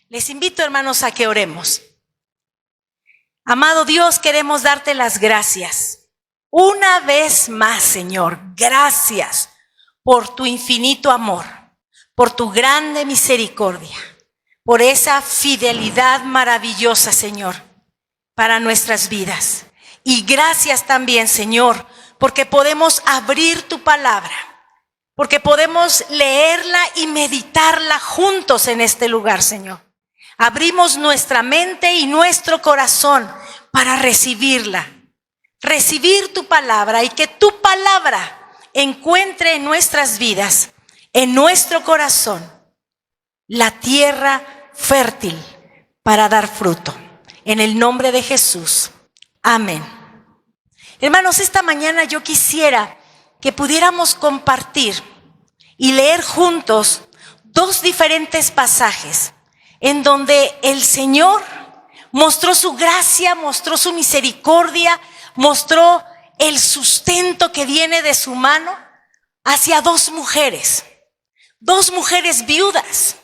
Les invito, hermanos, a que oremos. Amado Dios, queremos darte las gracias. Una vez más, Señor, gracias por tu infinito amor, por tu grande misericordia, por esa fidelidad maravillosa, Señor, para nuestras vidas. Y gracias también, Señor, porque podemos abrir tu palabra, porque podemos leerla y meditarla juntos en este lugar, Señor. Abrimos nuestra mente y nuestro corazón para recibirla, recibir tu palabra y que tu palabra encuentre en nuestras vidas, en nuestro corazón, la tierra fértil para dar fruto. En el nombre de Jesús. Amén. Hermanos, esta mañana yo quisiera que pudiéramos compartir y leer juntos dos diferentes pasajes en donde el Señor mostró su gracia, mostró su misericordia, mostró el sustento que viene de su mano hacia dos mujeres viudas,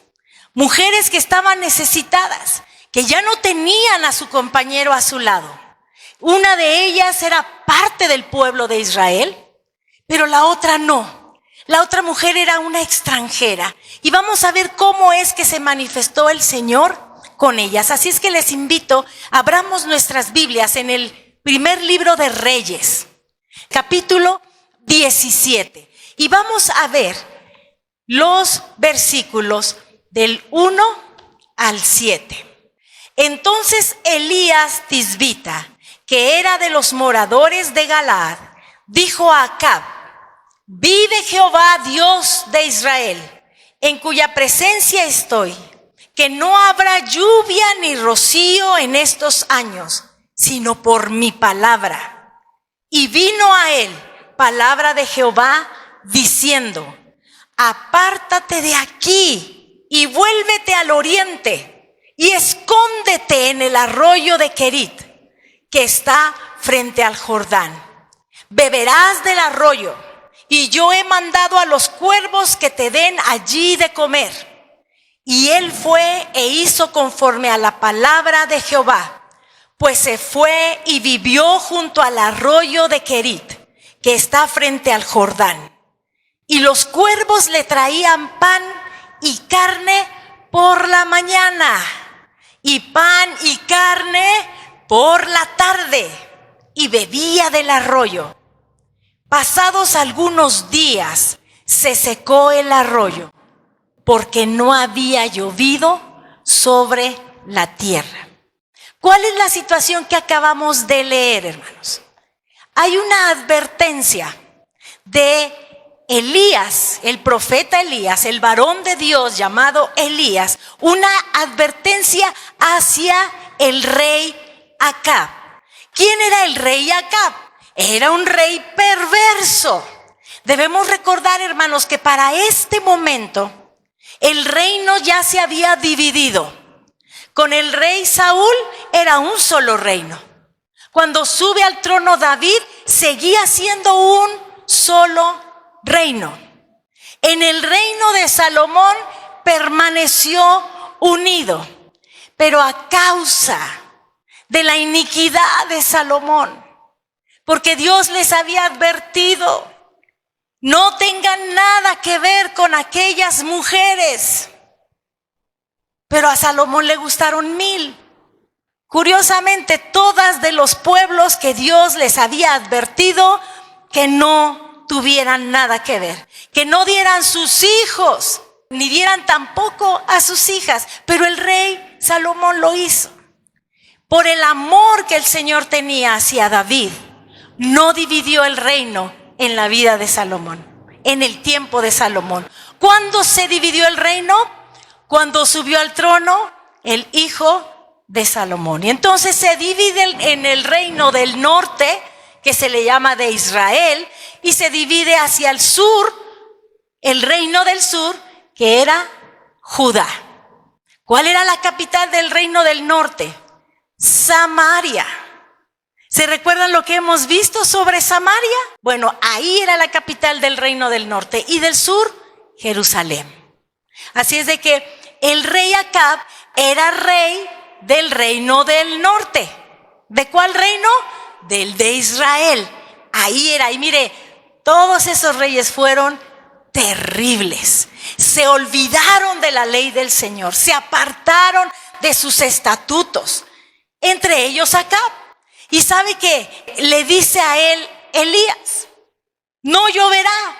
mujeres que estaban necesitadas, que ya no tenían a su compañero a su lado. Una de ellas era parte del pueblo de Israel, pero la otra no. La otra mujer era una extranjera. Y vamos a ver cómo es que se manifestó el Señor con ellas. Así es que les invito, abramos nuestras Biblias en el primer libro de Reyes, capítulo 17. Y vamos a ver los versículos del 1 al 7. Entonces Elías Tisbita, que era de los moradores de Galaad, dijo a Acab: vive Jehová, Dios de Israel, en cuya presencia estoy, que no habrá lluvia ni rocío en estos años, sino por mi palabra. Y vino a él palabra de Jehová diciendo: apártate de aquí y vuélvete al oriente y escóndete en el arroyo de Querit, que está frente al Jordán. Beberás del arroyo, y yo he mandado a los cuervos que te den allí de comer. Y él fue e hizo conforme a la palabra de Jehová, pues se fue y vivió junto al arroyo de Querit, que está frente al Jordán. Y los cuervos le traían pan y carne por la mañana, y pan y carne por la tarde, y bebía del arroyo. Pasados algunos días se secó el arroyo, porque no había llovido sobre la tierra. ¿Cuál es la situación que acabamos de leer, hermanos? Hay una advertencia de Elías, el profeta Elías, el varón de Dios llamado Elías, una advertencia hacia el rey Acab. ¿Quién era el rey Acab? Era un rey perverso. Debemos recordar, hermanos, que para este momento el reino ya se había dividido. Con el rey Saúl era un solo reino. Cuando sube al trono David, seguía siendo un solo reino. En el reino de Salomón permaneció unido, pero a causa de la iniquidad de Salomón, porque Dios les había advertido: no tengan nada que ver con aquellas mujeres. Pero a Salomón le gustaron 1000. Curiosamente, todas de los pueblos que Dios les había advertido que no tuvieran nada que ver, que no dieran sus hijos, ni dieran tampoco a sus hijas. Pero el rey Salomón lo hizo. Por el amor que el Señor tenía hacia David, no dividió el reino en la vida de Salomón, en el tiempo de Salomón. ¿Cuándo se dividió el reino? Cuando subió al trono el hijo de Salomón. Y entonces se divide en el reino del norte, que se le llama de Israel, y se divide hacia el sur, el reino del sur, que era Judá. ¿Cuál era la capital del reino del norte? Samaria. ¿Se recuerdan lo que hemos visto sobre Samaria? Bueno, ahí era la capital del reino del norte, y del sur, Jerusalén. Así es de que el rey Acab era rey del reino del norte. ¿De cuál reino? Del de Israel. Ahí era, y mire, todos esos reyes fueron terribles. Se olvidaron de la ley del Señor, se apartaron de sus estatutos, entre ellos Acab. Y sabe que le dice a él Elías, no lloverá.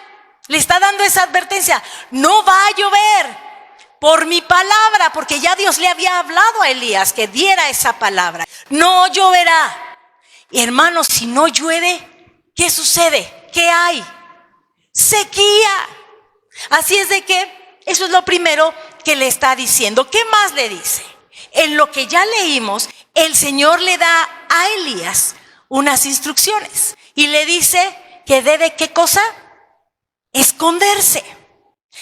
Le está dando esa advertencia, no va a llover por mi palabra, porque ya Dios le había hablado a Elías que diera esa palabra. No lloverá. Y hermanos, si no llueve, ¿qué sucede? ¿Qué hay? Sequía. Así es de que eso es lo primero que le está diciendo. ¿Qué más le dice? En lo que ya leímos, el Señor le da a Elías unas instrucciones y le dice que debe, ¿qué cosa? Esconderse.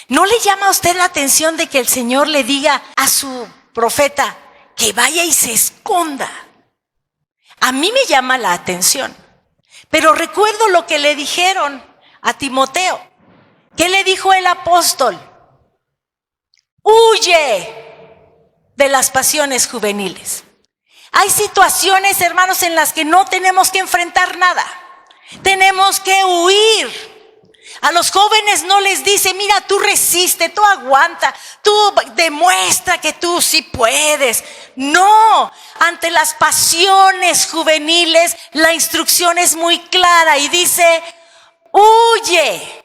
¿No le llama a usted la atención de que el Señor le diga a su profeta que vaya y se esconda? A mí me llama la atención. Pero recuerdo lo que le dijeron a Timoteo. ¿Qué le dijo el apóstol? Huye de las pasiones juveniles. Hay situaciones, hermanos, en las que no tenemos que enfrentar nada. Tenemos que huir. A los jóvenes no les dice, mira, tú resiste, tú aguanta, tú demuestra que tú sí puedes. No, ante las pasiones juveniles, la instrucción es muy clara y dice, huye.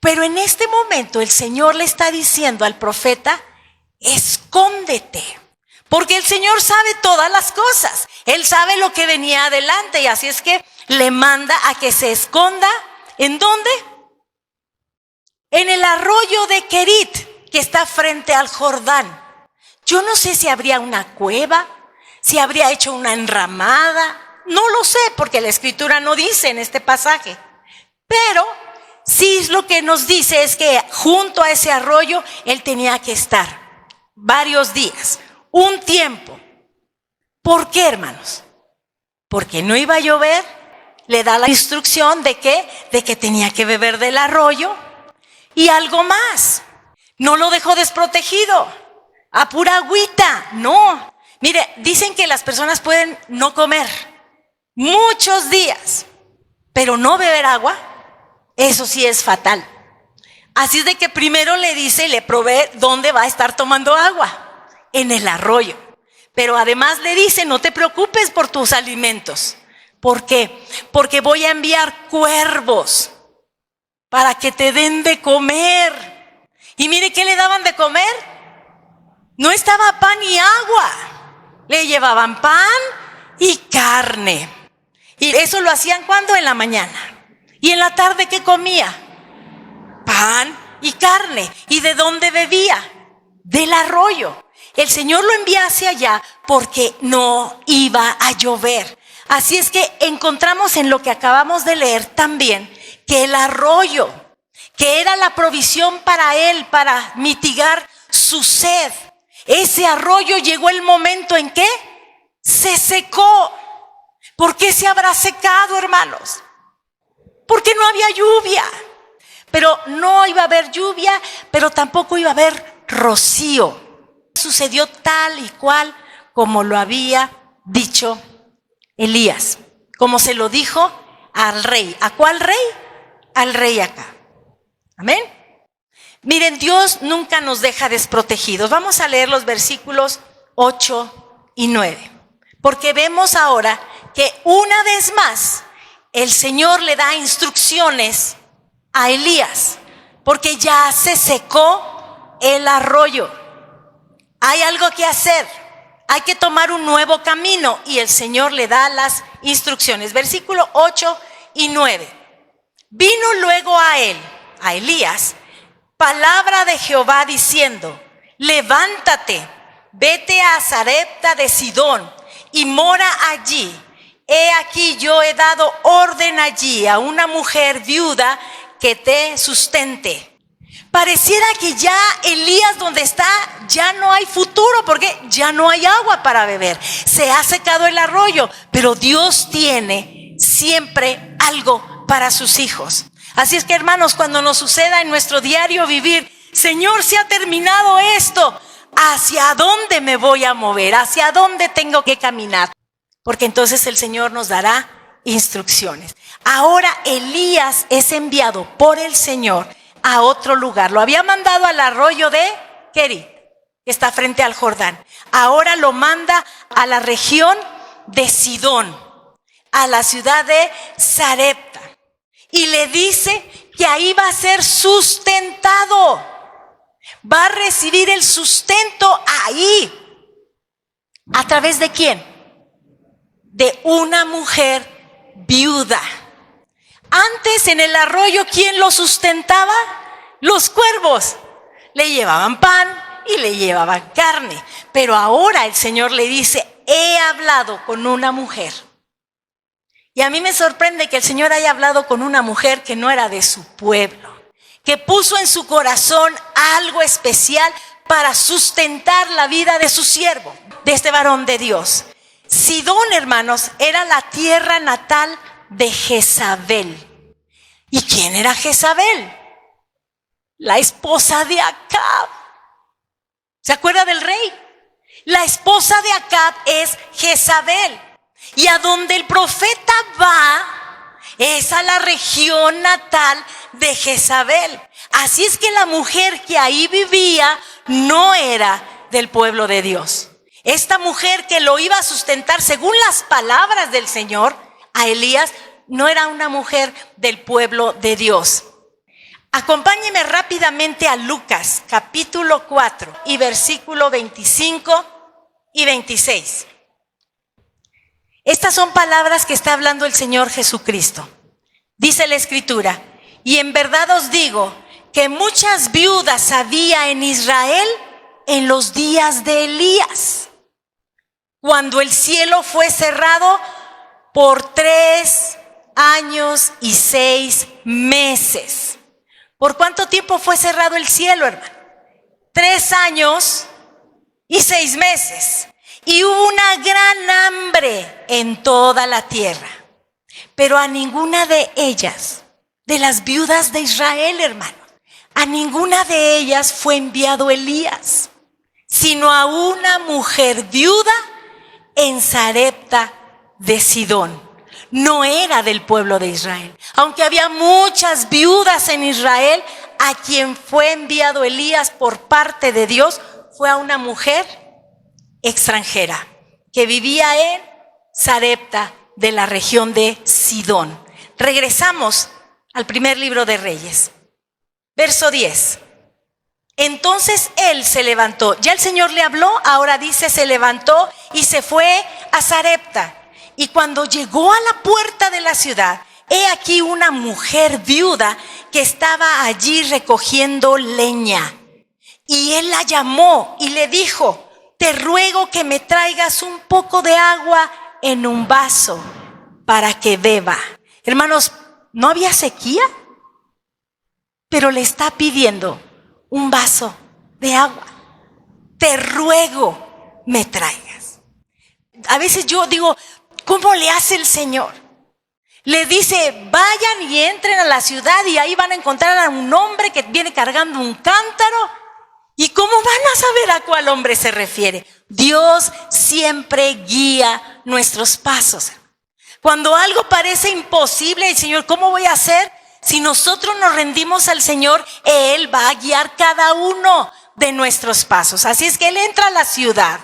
Pero en este momento el Señor le está diciendo al profeta, escóndete. Porque el Señor sabe todas las cosas. Él sabe lo que venía adelante y así es que le manda a que se esconda. ¿En dónde? En el arroyo de Querit, que está frente al Jordán. Yo no sé si habría una cueva, si habría hecho una enramada. No lo sé, porque la Escritura no dice en este pasaje. Pero sí lo que nos dice es que junto a ese arroyo él tenía que estar varios días, un tiempo. ¿Por qué, hermanos? Porque no iba a llover. Le da la instrucción de que tenía que beber del arroyo. Y algo más, no lo dejó desprotegido, a pura agüita, no. Mire, dicen que las personas pueden no comer muchos días, pero no beber agua, eso sí es fatal. Así es de que primero le dice y le provee dónde va a estar tomando agua, en el arroyo. Pero además le dice, no te preocupes por tus alimentos. ¿Por qué? Porque voy a enviar cuervos para que te den de comer. Y mire, ¿qué le daban de comer? No estaba pan y agua. Le llevaban pan y carne. Y eso lo hacían ¿cuándo? En la mañana. ¿Y en la tarde qué comía? Pan y carne. ¿Y de dónde bebía? Del arroyo. El Señor lo envía hacia allá porque no iba a llover. Así es que encontramos en lo que acabamos de leer también que el arroyo, que era la provisión para él, para mitigar su sed, ese arroyo llegó el momento en que se secó. ¿Por qué se habrá secado, hermanos? Porque no había lluvia. Pero no iba a haber lluvia, pero tampoco iba a haber rocío. Sucedió tal y cual como lo había dicho Elías, como se lo dijo al rey. ¿A cuál rey? Al rey Acab. Amén. Miren, Dios nunca nos deja desprotegidos. Vamos a leer los versículos 8 y 9. Porque vemos ahora que una vez más el Señor le da instrucciones a Elías. Porque ya se secó el arroyo. Hay algo que hacer. Hay que tomar un nuevo camino. Y el Señor le da las instrucciones. Versículo 8 y 9. Vino luego a él, a Elías, palabra de Jehová diciendo, levántate, vete a Sarepta de Sidón y mora allí. He aquí yo he dado orden allí a una mujer viuda que te sustente. Pareciera que ya Elías donde está ya no hay futuro porque ya no hay agua para beber. Se ha secado el arroyo, pero Dios tiene siempre algo para sus hijos. Así es que, hermanos, cuando nos suceda en nuestro diario vivir, Señor, se ha terminado esto, hacia dónde me voy a mover, hacia dónde tengo que caminar. Porque entonces el Señor nos dará instrucciones. Ahora Elías es enviado por el Señor a otro lugar. Lo había mandado al arroyo de Kerit, que está frente al Jordán. Ahora lo manda a la región de Sidón, a la ciudad de Sarepta. Y le dice que ahí va a ser sustentado. Va a recibir el sustento ahí. ¿A través de quién? De una mujer viuda. Antes en el arroyo, ¿quién lo sustentaba? Los cuervos. Le llevaban pan y le llevaban carne. Pero ahora el Señor le dice, he hablado con una mujer. Y a mí me sorprende que el Señor haya hablado con una mujer que no era de su pueblo, que puso en su corazón algo especial para sustentar la vida de su siervo, de este varón de Dios. Sidón, hermanos, era la tierra natal de Jezabel. ¿Y quién era Jezabel? La esposa de Acab. ¿Se acuerda del rey? La esposa de Acab es Jezabel. Y a donde el profeta va es a la región natal de Jezabel. Así es que la mujer que ahí vivía no era del pueblo de Dios. Esta mujer que lo iba a sustentar según las palabras del Señor a Elías, no era una mujer del pueblo de Dios. Acompáñeme rápidamente a Lucas capítulo 4 y versículo 25 y 26. Estas son palabras que está hablando el Señor Jesucristo. Dice la Escritura, y en verdad os digo que muchas viudas había en Israel en los días de Elías, cuando el cielo fue cerrado por 3 años y 6 meses. ¿Por cuánto tiempo fue cerrado el cielo, hermano? 3 años y 6 meses. Y hubo una gran hambre en toda la tierra. Pero a ninguna de ellas, de las viudas de Israel, hermano, a ninguna de ellas fue enviado Elías, sino a una mujer viuda en Sarepta de Sidón. No era del pueblo de Israel. Aunque había muchas viudas en Israel, a quien fue enviado Elías por parte de Dios fue a una mujer extranjera que vivía en Sarepta de la región de Sidón. Regresamos al primer libro de Reyes. Verso 10. Entonces él se levantó. Ya el Señor le habló, ahora dice se levantó y se fue a Sarepta. Y cuando llegó a la puerta de la ciudad, he aquí una mujer viuda que estaba allí recogiendo leña. Y él la llamó y le dijo, te ruego que me traigas un poco de agua en un vaso para que beba. Hermanos, ¿no había sequía? Pero le está pidiendo un vaso de agua. Te ruego me traigas. A veces yo digo, ¿cómo le hace el Señor? Le dice, vayan y entren a la ciudad y ahí van a encontrar a un hombre que viene cargando un cántaro. ¿Y cómo van a saber a cuál hombre se refiere? Dios siempre guía nuestros pasos. Cuando algo parece imposible, el Señor, ¿cómo voy a hacer? Si nosotros nos rendimos al Señor, Él va a guiar cada uno de nuestros pasos. Así es que Él entra a la ciudad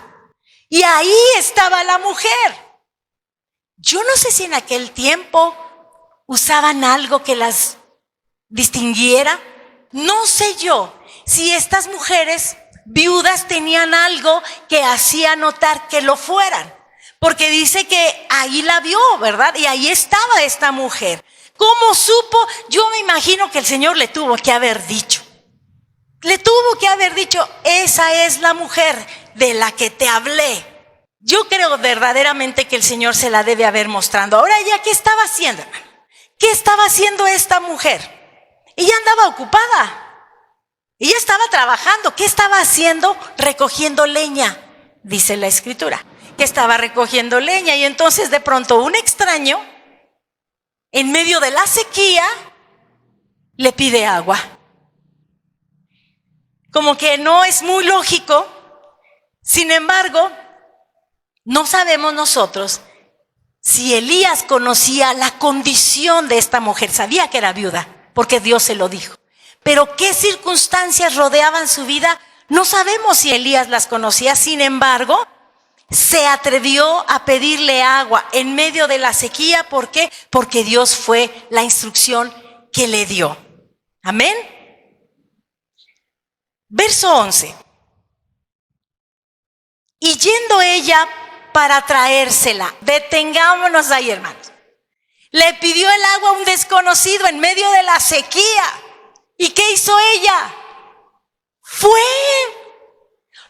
y ahí estaba la mujer. Yo no sé si en aquel tiempo usaban algo que las distinguiera. No sé yo si estas mujeres viudas tenían algo que hacía notar que lo fueran. Porque dice que ahí la vio, ¿verdad? Y ahí estaba esta mujer. ¿Cómo supo? Yo me imagino que el Señor le tuvo que haber dicho. Le tuvo que haber dicho, esa es la mujer de la que te hablé. Yo creo verdaderamente que el Señor se la debe haber mostrando. Ahora ella, ¿qué estaba haciendo, hermano? ¿Qué estaba haciendo esta mujer? Ella andaba ocupada. Ella estaba trabajando. ¿Qué estaba haciendo? Recogiendo leña, dice la Escritura. Que estaba recogiendo leña y entonces de pronto un extraño, en medio de la sequía, le pide agua. Como que no es muy lógico Sin embargo, no sabemos nosotros si Elías conocía la condición de esta mujer. Sabía que era viuda, porque Dios se lo dijo. Pero qué circunstancias rodeaban su vida, no sabemos si Elías las conocía. Sin embargo, se atrevió a pedirle agua en medio de la sequía. ¿Por qué? Porque Dios fue la instrucción que le dio. Amén. Verso 11. Y yendo ella para traérsela, detengámonos ahí, hermanos. Le pidió el agua a un desconocido en medio de la sequía. ¿Y qué hizo ella?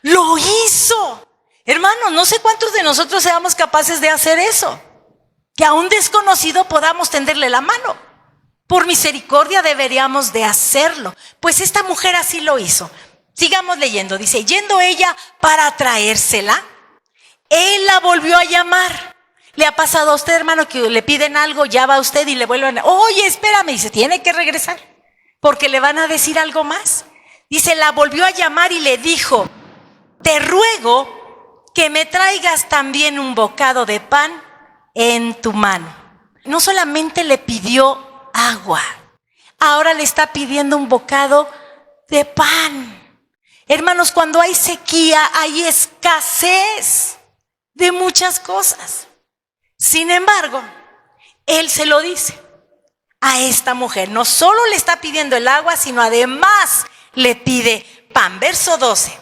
Lo hizo. Hermanos, no sé cuántos de nosotros seamos capaces de hacer eso. Que a un desconocido podamos tenderle la mano. Por misericordia deberíamos de hacerlo. Pues esta mujer así lo hizo. Sigamos leyendo. Dice, yendo ella para traérsela, él la volvió a llamar. ¿Le ha pasado a usted, hermano, que le piden algo, ya va usted y le vuelven? Oye, espérame, dice, tiene que regresar, porque le van a decir algo más. Dice, la volvió a llamar y le dijo, te ruego que me traigas también un bocado de pan en tu mano. No solamente le pidió agua, ahora le está pidiendo un bocado de pan. Hermanos, cuando hay sequía, hay escasez de muchas cosas. Sin embargo, él se lo dice a esta mujer. No solo le está pidiendo el agua, sino además le pide pan. Verso 12.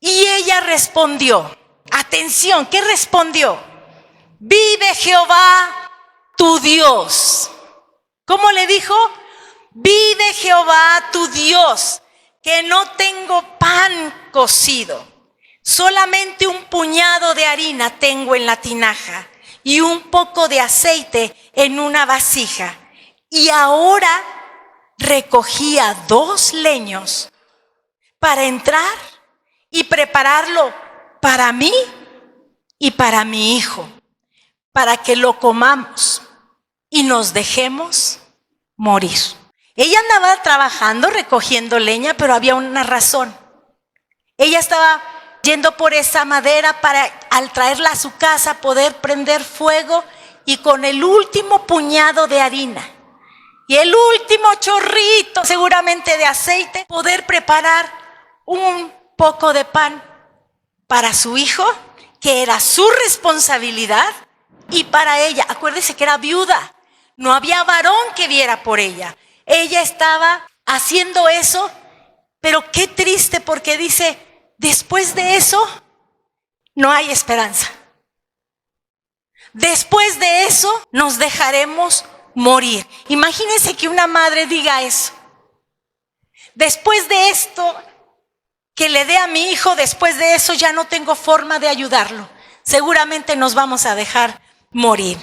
Y ella respondió. Atención, ¿qué respondió? Vive Jehová tu Dios. ¿Cómo le dijo? Vive Jehová tu Dios, que no tengo pan cocido. Solamente un puñado de harina tengo en la tinaja y un poco de aceite en una vasija. Y ahora recogía 2 leños para entrar y prepararlo para mí y para mi hijo, para que lo comamos y nos dejemos morir. Ella andaba trabajando, recogiendo leña, pero había una razón. Ella estaba yendo por esa madera para, al traerla a su casa, poder prender fuego y con el último puñado de harina y el último chorrito seguramente de aceite, poder preparar un poco de pan para su hijo, que era su responsabilidad, y para ella. Acuérdese que era viuda, no había varón que viera por ella. Ella estaba haciendo eso, pero qué triste, porque dice, después de eso no hay esperanza. Después de eso nos dejaremos morir. Imagínense que una madre diga eso. Después de esto que le dé a mi hijo, después de eso ya no tengo forma de ayudarlo. Seguramente nos vamos a dejar morir.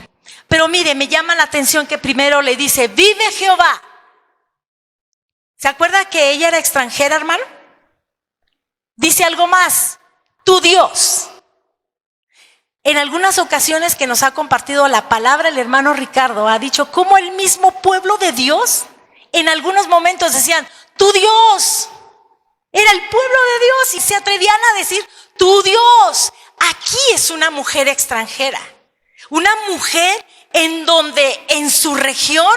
Pero mire, me llama la atención que primero le dice, vive Jehová. ¿Se acuerda que ella era extranjera, hermano? Dice algo más, tu Dios. En algunas ocasiones que nos ha compartido la palabra el hermano Ricardo, ha dicho cómo el mismo pueblo de Dios, en algunos momentos decían, tu Dios. Era el pueblo de Dios y se atrevían a decir, tu Dios. Aquí es una mujer extranjera, una mujer en donde en su región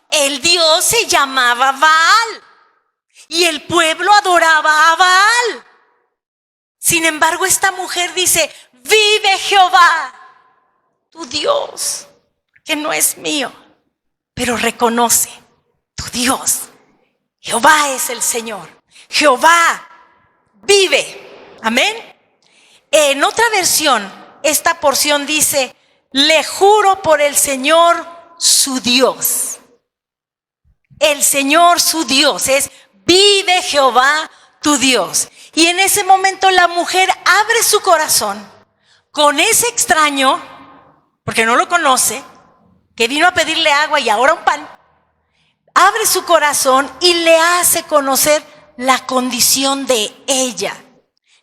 el Dios se llamaba Baal y el pueblo adoraba a Baal. Sin embargo, esta mujer dice, vive Jehová, tu Dios, que no es mío, pero reconoce, tu Dios, Jehová es el Señor, Jehová vive. Amén. En otra versión, esta porción dice, le juro por el Señor su Dios. El Señor su Dios es, vive Jehová tu Dios. Y en ese momento la mujer abre su corazón con ese extraño, porque no lo conoce, que vino a pedirle agua y ahora un pan. Abre su corazón y le hace conocer la condición de ella.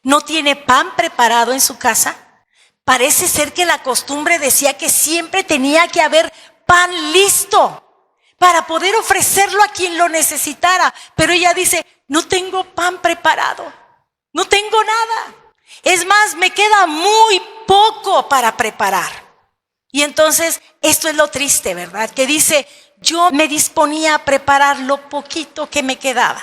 No tiene pan preparado en su casa. Parece ser que la costumbre decía que siempre tenía que haber pan listo para poder ofrecerlo a quien lo necesitara. Pero ella dice, no tengo pan preparado, no tengo nada. Es más, me queda muy poco para preparar. Y entonces, esto es lo triste, ¿verdad? Que dice, yo me disponía a preparar lo poquito que me quedaba.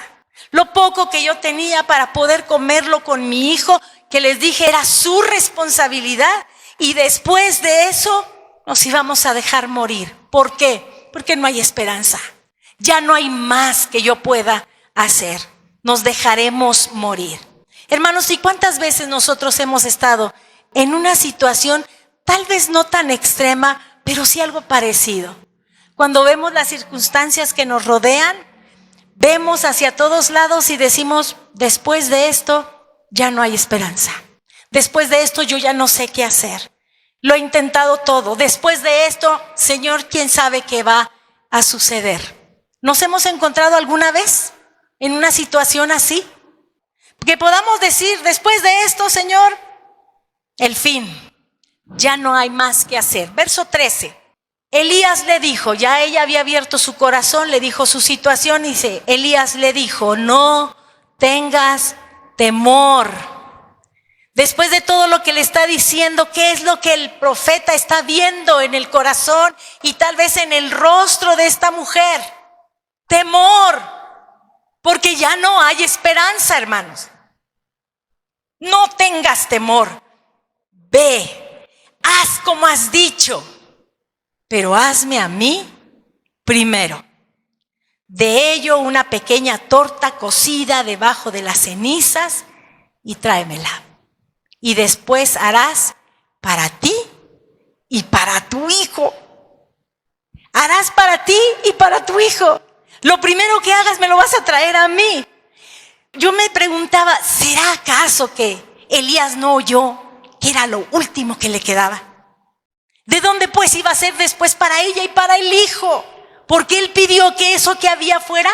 Lo poco que yo tenía para poder comerlo con mi hijo, que les dije era su responsabilidad. Y después de eso, nos íbamos a dejar morir. ¿Por qué? Porque no hay esperanza. Ya no hay más que yo pueda hacer. Nos dejaremos morir. Hermanos, ¿y cuántas veces nosotros hemos estado en una situación tal vez no tan extrema, pero sí algo parecido? Cuando vemos las circunstancias que nos rodean, vemos hacia todos lados y decimos, después de esto ya no hay esperanza. Después de esto yo ya no sé qué hacer. Lo he intentado todo. Después de esto, Señor, ¿quién sabe qué va a suceder? ¿Nos hemos encontrado alguna vez en una situación así? Que podamos decir, después de esto, Señor, el fin, ya no hay más que hacer. Verso 13, Elías le dijo, ya ella había abierto su corazón, le dijo su situación y dice, Elías le dijo, no tengas temor. Después de todo lo que le está diciendo, ¿qué es lo que el profeta está viendo en el corazón y tal vez en el rostro de esta mujer? Temor, porque ya no hay esperanza, hermanos. No tengas temor, ve, haz como has dicho, pero hazme a mí primero. De ello una pequeña torta cocida debajo de las cenizas y tráemela. Y después harás para ti y para tu hijo. Harás para ti y para tu hijo. Lo primero que hagas me lo vas a traer a mí. Yo me preguntaba, ¿será acaso que Elías no oyó que era lo último que le quedaba? ¿De dónde pues iba a ser después para ella y para el hijo? Porque él pidió que eso que había fuera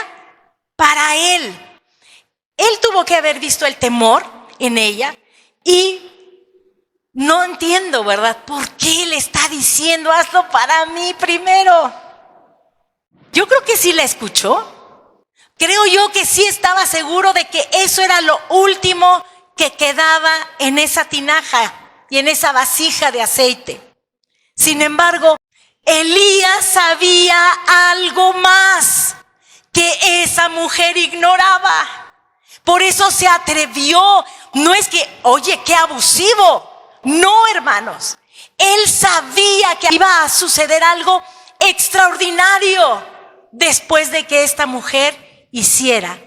para él. Él tuvo que haber visto el temor en ella y no entiendo, ¿verdad? ¿Por qué le está diciendo, hazlo para mí primero? Yo creo que sí la escuchó. Creo yo que sí estaba seguro de que eso era lo último que quedaba en esa tinaja y en esa vasija de aceite. Sin embargo, Elías sabía algo más que esa mujer ignoraba. Por eso se atrevió. No es que, oye, qué abusivo. No, hermanos. Él sabía que iba a suceder algo extraordinario después de que esta mujer hiciera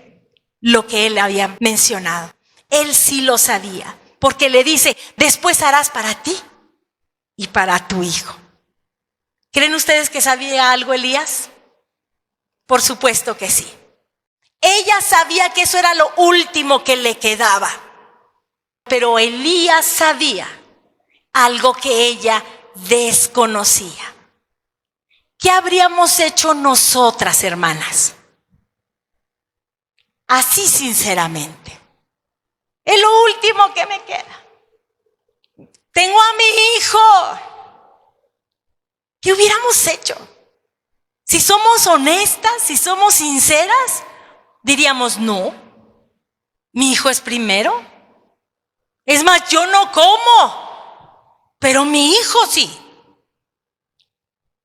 lo que él había mencionado. Él sí lo sabía, porque le dice, después harás para ti y para tu hijo. ¿Creen ustedes que sabía algo Elías? Por supuesto que sí. Ella sabía que eso era lo último que le quedaba, pero Elías sabía algo que ella desconocía. ¿Qué habríamos hecho nosotras, hermanas? Así sinceramente. Es lo último que me queda. Tengo a mi hijo. ¿Qué hubiéramos hecho? Si somos honestas, si somos sinceras, diríamos no. Mi hijo es primero. Es más, yo no como, pero mi hijo sí.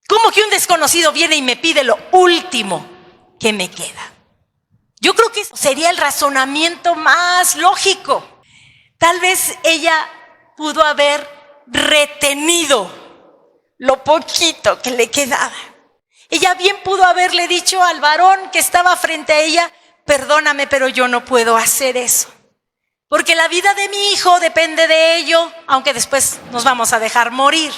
¿Cómo que un desconocido viene y me pide lo último que me queda? Yo creo que sería el razonamiento más lógico. Tal vez ella pudo haber retenido lo poquito que le quedaba. Ella bien pudo haberle dicho al varón que estaba frente a ella, perdóname, pero yo no puedo hacer eso. Porque la vida de mi hijo depende de ello, aunque después nos vamos a dejar morir.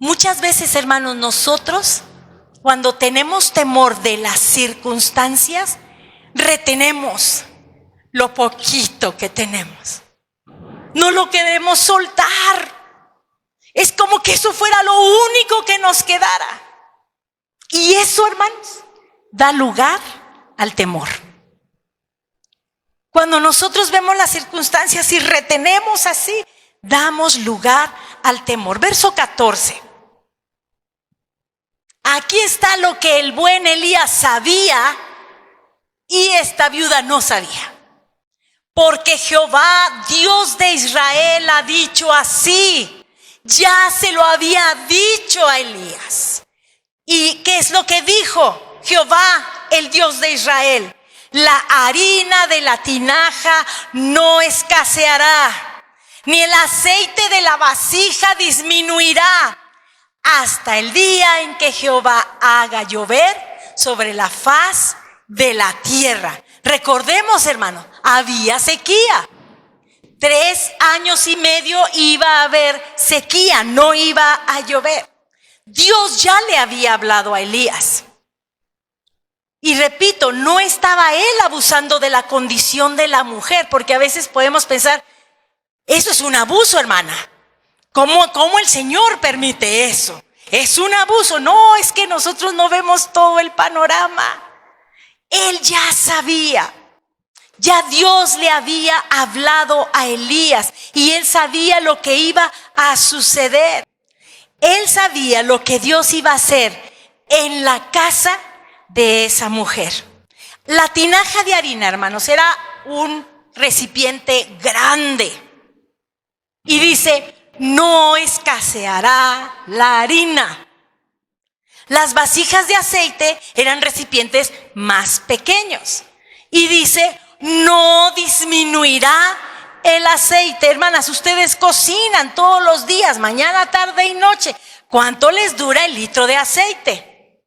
Muchas veces, hermanos, nosotros, cuando tenemos temor de las circunstancias, retenemos lo poquito que tenemos. No lo queremos soltar. Es como que eso fuera lo único que nos quedara. Y eso, hermanos, da lugar al temor. Cuando nosotros vemos las circunstancias y retenemos así, damos lugar al temor. Verso 14. Aquí está lo que el buen Elías sabía y esta viuda no sabía. porque Jehová, Dios de Israel, ha dicho así. Ya se lo había dicho a Elías. ¿Y qué es lo que dijo Jehová, el Dios de Israel? La harina de la tinaja no escaseará, ni el aceite de la vasija disminuirá, hasta el día en que Jehová haga llover sobre la faz de la tierra. Recordemos, hermanos, había sequía. 3 años y medio iba a haber sequía, no iba a llover. Dios ya le había hablado a Elías. Y repito, no estaba él abusando de la condición de la mujer, porque a veces podemos pensar, eso es un abuso, hermana. ¿Cómo el Señor permite eso? Es un abuso. No, es que nosotros no vemos todo el panorama. Él ya sabía. Ya Dios le había hablado a Elías y él sabía lo que iba a suceder. Él sabía lo que Dios iba a hacer en la casa de esa mujer. La tinaja de harina, hermanos, era un recipiente grande. Y dice, no escaseará la harina. Las vasijas de aceite eran recipientes más pequeños. Y dice, no disminuirá el aceite. Hermanas, ustedes cocinan todos los días, mañana, tarde y noche. ¿Cuánto les dura el litro de aceite?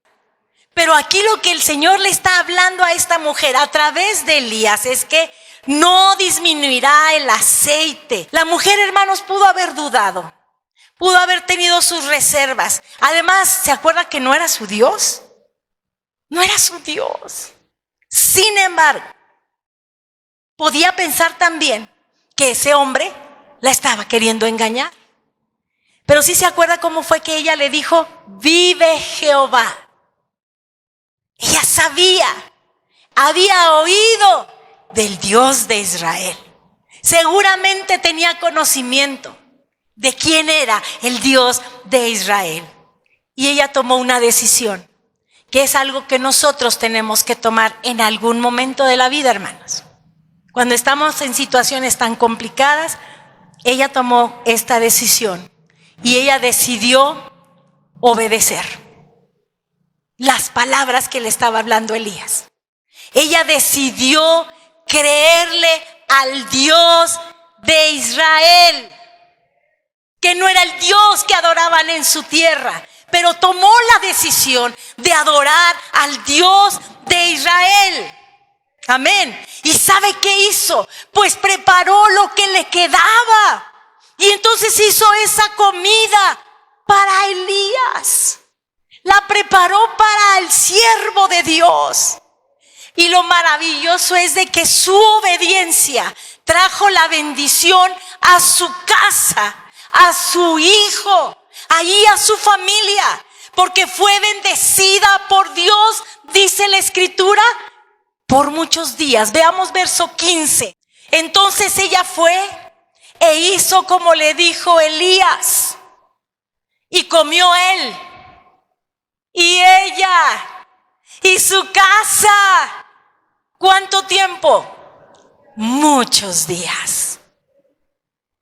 Pero aquí lo que el Señor le está hablando a esta mujer a través de Elías es que no disminuirá el aceite. La mujer, hermanos, pudo haber dudado, pudo haber tenido sus reservas. Además, ¿se acuerda que no era su Dios? No era su Dios. Sin embargo, podía pensar también que ese hombre la estaba queriendo engañar. Pero sí se acuerda cómo fue que ella le dijo, vive Jehová. Ella sabía, había oído del Dios de Israel. Seguramente tenía conocimiento de quién era el Dios de Israel. Y ella tomó una decisión, que es algo que nosotros tenemos que tomar en algún momento de la vida, hermanos. Cuando estamos en situaciones tan complicadas, ella tomó esta decisión y ella decidió obedecer las palabras que le estaba hablando Elías. Ella decidió creerle al Dios de Israel, que no era el Dios que adoraban en su tierra, pero tomó la decisión de adorar al Dios de Israel. Amén. ¿Y sabe qué hizo? Pues preparó lo que le quedaba. Y entonces hizo esa comida para Elías. La preparó para el siervo de Dios. Y lo maravilloso es de que su obediencia trajo la bendición a su casa, a su hijo, ahí a su familia, porque fue bendecida por Dios, dice la Escritura, por muchos días. Veamos verso 15. Entonces ella fue e hizo como le dijo Elías, y comió él, y ella, y su casa. ¿Cuánto tiempo? Muchos días.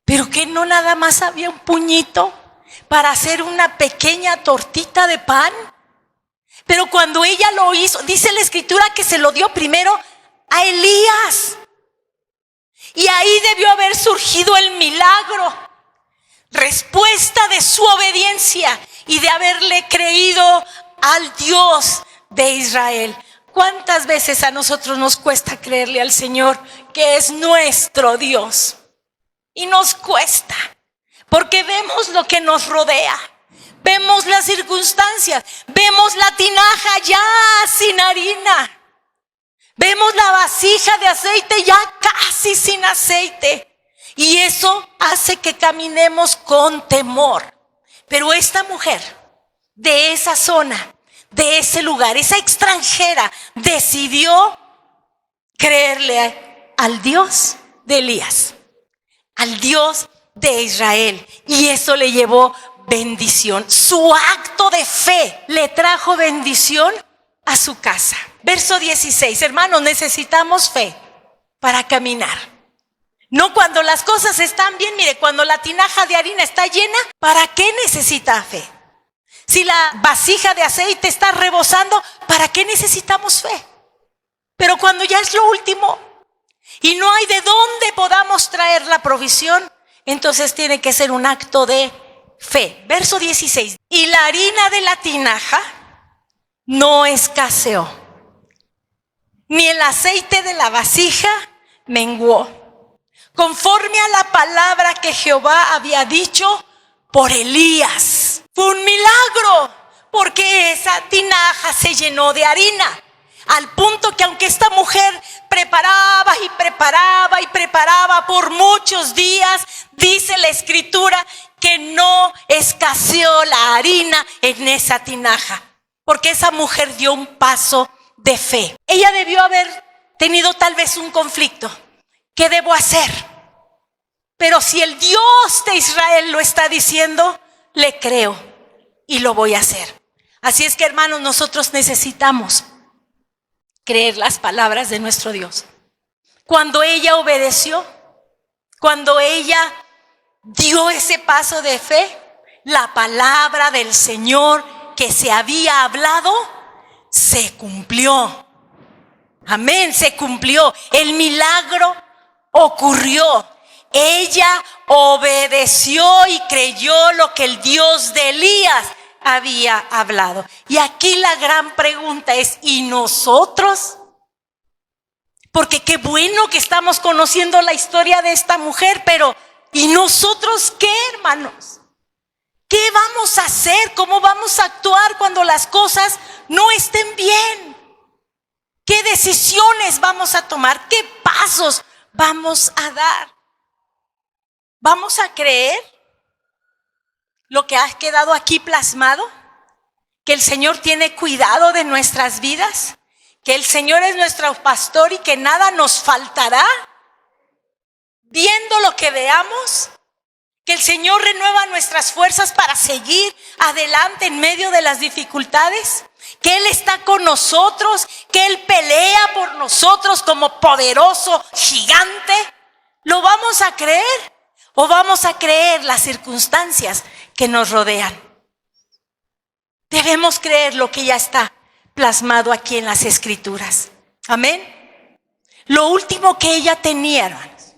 Pero que no nada más había un puñito para hacer una pequeña tortita de pan. Pero cuando ella lo hizo, dice la Escritura que se lo dio primero a Elías. Y ahí debió haber surgido el milagro, respuesta de su obediencia y de haberle creído al Dios de Israel. ¿Cuántas veces a nosotros nos cuesta creerle al Señor que es nuestro Dios? Y nos cuesta, porque vemos lo que nos rodea, vemos las circunstancias, vemos la tinaja ya sin harina, vemos la vasija de aceite ya casi sin aceite, y eso hace que caminemos con temor. Pero esta mujer de esa zona, de ese lugar, esa extranjera, decidió creerle al Dios de Elías, al Dios de Israel, y eso le llevó bendición. Su acto de fe le trajo bendición a su casa. Verso 16, hermanos, necesitamos fe para caminar. No cuando las cosas están bien. Mire, cuando la tinaja de harina está llena, ¿para qué necesita fe? Si la vasija de aceite está rebosando, ¿para qué necesitamos fe? Pero cuando ya es lo último y no hay de dónde podamos traer la provisión, entonces tiene que ser un acto de fe. Verso 16. Y la harina de la tinaja no escaseó, ni el aceite de la vasija menguó, conforme a la palabra que Jehová había dicho por Elías. Fue un milagro, porque esa tinaja se llenó de harina, al punto que aunque esta mujer preparaba y preparaba y preparaba por muchos días, dice la escritura que no escaseó la harina en esa tinaja, porque esa mujer dio un paso de fe. Ella debió haber tenido tal vez un conflicto. ¿Qué debo hacer? Pero si el Dios de Israel lo está diciendo, le creo y lo voy a hacer. Así es que, hermanos, nosotros necesitamos creer las palabras de nuestro Dios. Cuando ella obedeció, cuando ella dio ese paso de fe, la palabra del Señor que se había hablado se cumplió. Amén, se cumplió. El milagro ocurrió. Ella obedeció y creyó lo que el Dios de Elías había hablado. Y aquí la gran pregunta es, ¿y nosotros? Porque qué bueno que estamos conociendo la historia de esta mujer, pero ¿y nosotros qué, hermanos? ¿Qué vamos a hacer? ¿Cómo vamos a actuar cuando las cosas no estén bien? ¿Qué decisiones vamos a tomar? ¿Qué pasos vamos a dar? ¿Vamos a creer lo que ha quedado aquí plasmado? Que el Señor tiene cuidado de nuestras vidas, que el Señor es nuestro pastor y que nada nos faltará, viendo lo que veamos, que el Señor renueva nuestras fuerzas para seguir adelante en medio de las dificultades, que Él está con nosotros, que Él pelea por nosotros como poderoso gigante. ¿Lo vamos a creer o vamos a creer las circunstancias que nos rodean? Debemos creer lo que ya está plasmado aquí en las Escrituras. Amén. Lo último que ella tenía, hermanos,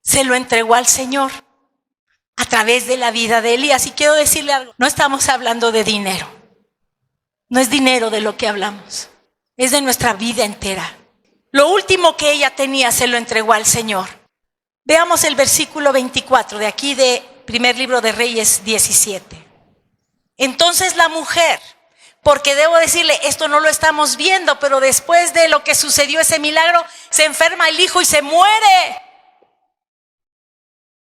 se lo entregó al Señor a través de la vida de Elías. Y quiero decirle algo, no estamos hablando de dinero. No es dinero de lo que hablamos, es de nuestra vida entera. Lo último que ella tenía se lo entregó al Señor. Veamos el versículo 24 de aquí de primer libro de Reyes 17. Entonces la mujer, porque debo decirle, esto no lo estamos viendo, pero después de lo que sucedió ese milagro, se enferma el hijo y se muere.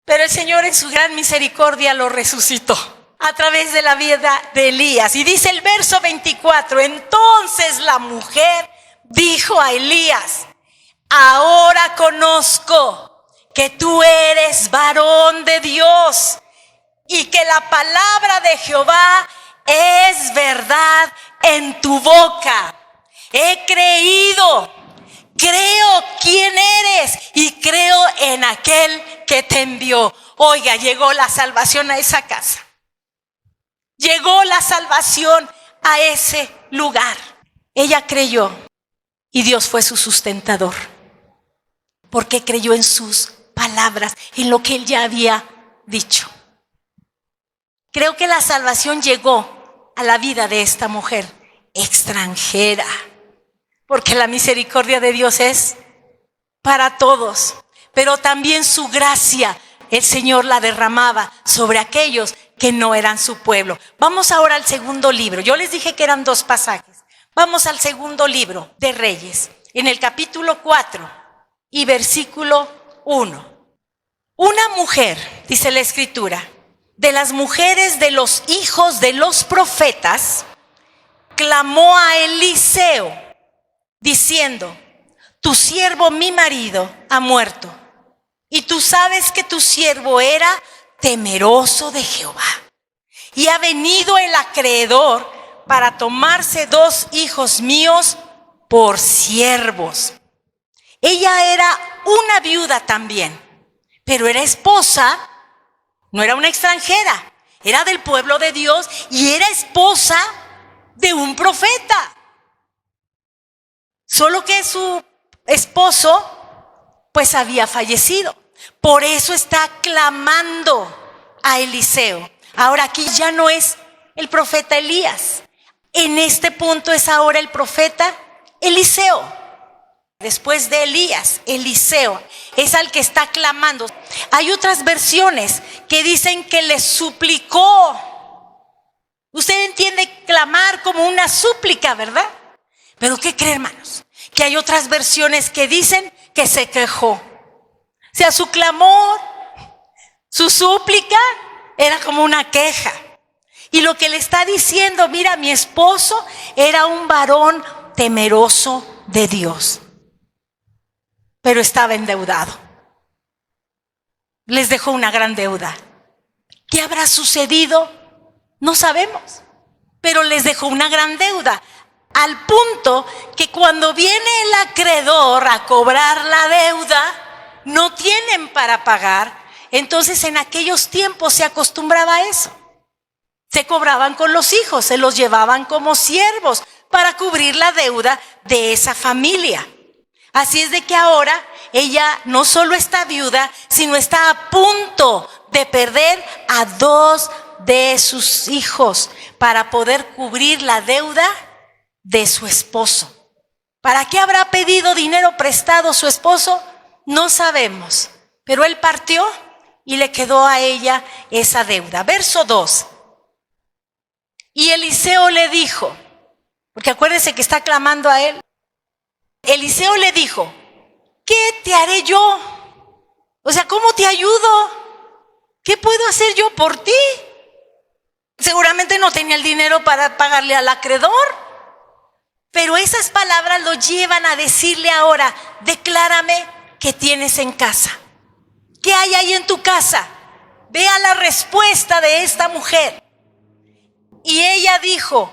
Pero el Señor en su gran misericordia lo resucitó a través de la vida de Elías. Y dice el verso 24, entonces la mujer dijo a Elías, ahora conozco que tú eres varón de Dios y que la palabra de Jehová es verdad en tu boca. He creído, creo quién eres y creo en aquel que te envió. Oiga, llegó la salvación a esa casa. Llegó la salvación a ese lugar. Ella creyó y Dios fue su sustentador, porque creyó en sus palabras, en lo que Él ya había dicho. Creo que la salvación llegó a la vida de esta mujer extranjera, porque la misericordia de Dios es para todos, pero también su gracia el Señor la derramaba sobre aquellos que no eran su pueblo. Vamos ahora al segundo libro. Yo les dije que eran 2 pasajes. Vamos al segundo libro de Reyes, en el capítulo 4 y versículo 1. Una mujer, dice la Escritura, de las mujeres de los hijos de los profetas, clamó a Eliseo, diciendo, tu siervo mi marido ha muerto, y tú sabes que tu siervo era temeroso de Jehová, y ha venido el acreedor para tomarse 2 hijos míos por siervos. Ella era una viuda también, pero era esposa, no era una extranjera, era del pueblo de Dios y era esposa de un profeta. Solo que su esposo pues había fallecido. Por eso está clamando a Eliseo. Ahora aquí ya no es el profeta Elías. En este punto es ahora el profeta Eliseo. Después de Elías, Eliseo es al que está clamando. Hay otras versiones que dicen que le suplicó. Usted entiende clamar como una súplica, ¿verdad? Pero ¿qué cree, hermanos? Que hay otras versiones que dicen que se quejó. O sea, su clamor, su súplica era como una queja. Y lo que le está diciendo, mira, mi esposo era un varón temeroso de Dios, pero estaba endeudado. Les dejó una gran deuda. ¿Qué habrá sucedido? No sabemos, pero les dejó una gran deuda, al punto que cuando viene el acreedor a cobrar la deuda, no tienen para pagar. Entonces en aquellos tiempos se acostumbraba a eso. Se cobraban con los hijos, se los llevaban como siervos para cubrir la deuda de esa familia. Así es de que ahora ella no solo está viuda, sino está a punto de perder a 2 de sus hijos para poder cubrir la deuda de su esposo. ¿Para qué habrá pedido dinero prestado su esposo? No sabemos, pero él partió y le quedó a ella esa deuda. Verso 2. Y Eliseo le dijo, porque acuérdese que está clamando a él. Eliseo le dijo, ¿qué te haré yo? O sea, ¿cómo te ayudo? ¿Qué puedo hacer yo por ti? Seguramente no tenía el dinero para pagarle al acreedor, pero esas palabras lo llevan a decirle ahora, declárame qué tienes en casa. ¿Qué hay ahí en tu casa? Vea la respuesta de esta mujer. Y ella dijo,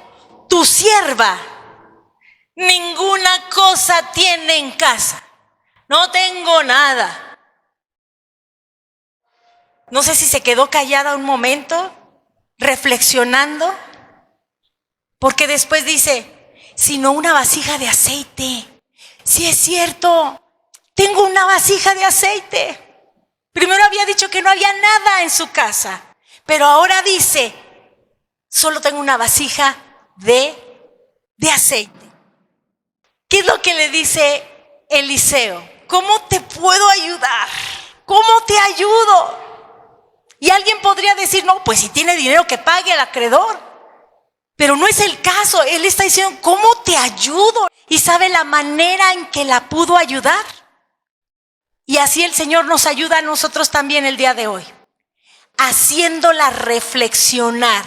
tu sierva ninguna cosa tiene en casa. No tengo nada. No sé si se quedó callada un momento, reflexionando, porque después dice, sino una vasija de aceite. Sí es cierto, tengo una vasija de aceite. Primero había dicho que no había nada en su casa, pero ahora dice, solo tengo una vasija de aceite. ¿Qué es lo que le dice Eliseo? ¿Cómo te puedo ayudar? ¿Cómo te ayudo? Y alguien podría decir, no, pues si tiene dinero que pague al acreedor. Pero no es el caso. Él está diciendo, ¿cómo te ayudo? Y sabe la manera en que la pudo ayudar. Y así el Señor nos ayuda a nosotros también el día de hoy, haciéndola reflexionar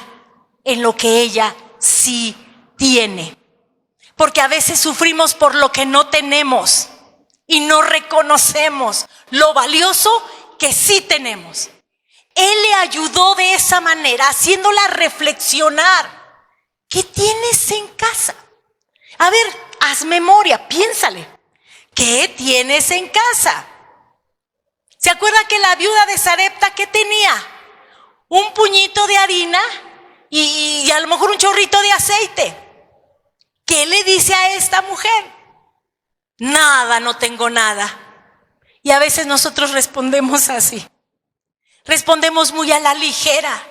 en lo que ella sí tiene. Porque a veces sufrimos por lo que no tenemos y no reconocemos lo valioso que sí tenemos. Él le ayudó de esa manera, haciéndola reflexionar. ¿Qué tienes en casa? A ver, haz memoria, piénsale. ¿Qué tienes en casa? ¿Se acuerda que la viuda de Sarepta qué tenía? Un puñito de harina y a lo mejor un chorrito de aceite. ¿Qué le dice a esta mujer? Nada, no tengo nada. Y a veces nosotros respondemos así. Respondemos muy a la ligera.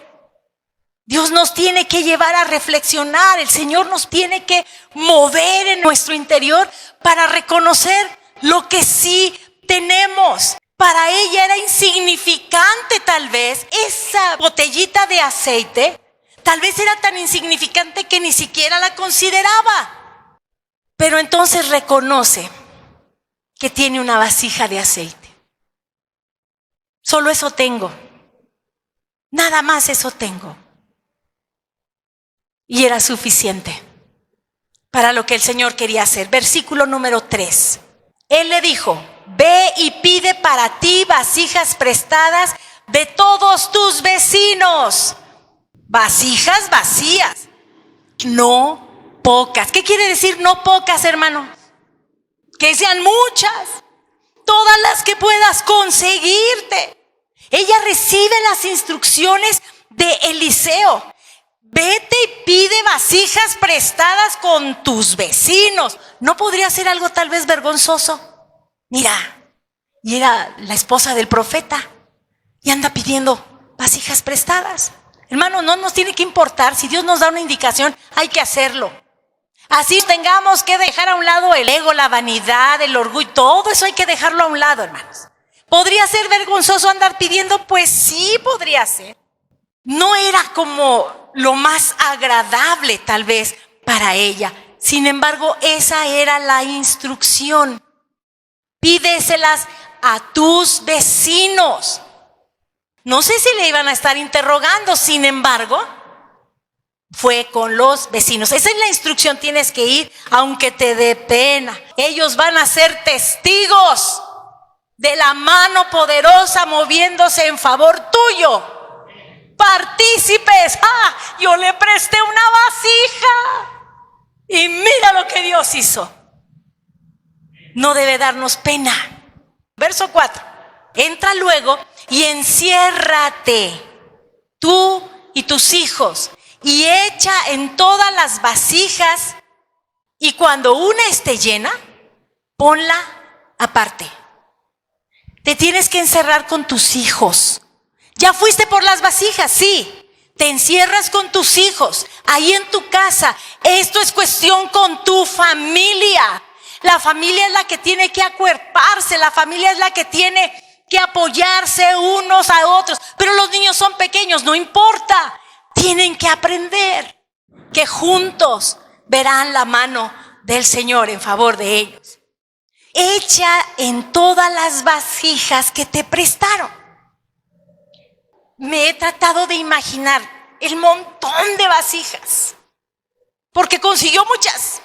Dios nos tiene que llevar a reflexionar. El Señor nos tiene que mover en nuestro interior para reconocer lo que sí tenemos. Para ella era insignificante tal vez esa botellita de aceite. Tal vez era tan insignificante que ni siquiera la consideraba. Pero entonces reconoce que tiene una vasija de aceite. Solo eso tengo. Nada más eso tengo. Y era suficiente para lo que el Señor quería hacer. Versículo número 3. Él le dijo, ve y pide para ti vasijas prestadas de todos tus vecinos. Vasijas vacías, no pocas. ¿Qué quiere decir no pocas, hermano? Que sean muchas, todas las que puedas conseguirte. Ella recibe las instrucciones de Eliseo. Vete y pide vasijas prestadas con tus vecinos. ¿No podría ser algo tal vez vergonzoso? Mira, y era la esposa del profeta y anda pidiendo vasijas prestadas. Hermano, no nos tiene que importar. Si Dios nos da una indicación, hay que hacerlo. Así tengamos que dejar a un lado el ego, la vanidad, el orgullo, todo eso hay que dejarlo a un lado, hermanos. ¿Podría ser vergonzoso andar pidiendo? Pues sí, podría ser. No era como lo más agradable tal vez para ella. Sin embargo, esa era la instrucción. Pídeselas a tus vecinos. No sé si le iban a estar interrogando, sin embargo, fue con los vecinos. Esa es la instrucción, tienes que ir aunque te dé pena. Ellos van a ser testigos de la mano poderosa moviéndose en favor tuyo. Partícipes. Yo le presté una vasija y mira lo que Dios hizo. No debe darnos pena. Verso 4. Entra luego y enciérrate, tú y tus hijos, y echa en todas las vasijas, y cuando una esté llena, ponla aparte. Te tienes que encerrar con tus hijos. Ya fuiste por las vasijas, sí. Te encierras con tus hijos, ahí en tu casa. Esto es cuestión con tu familia. La familia es la que tiene que acuerparse, la familia es la que tiene que apoyarse unos a otros. Pero los niños son pequeños, no importa. Tienen que aprender que juntos verán la mano del Señor en favor de ellos. Echa en todas las vasijas que te prestaron. Me he tratado de imaginar el montón de vasijas, porque consiguió muchas.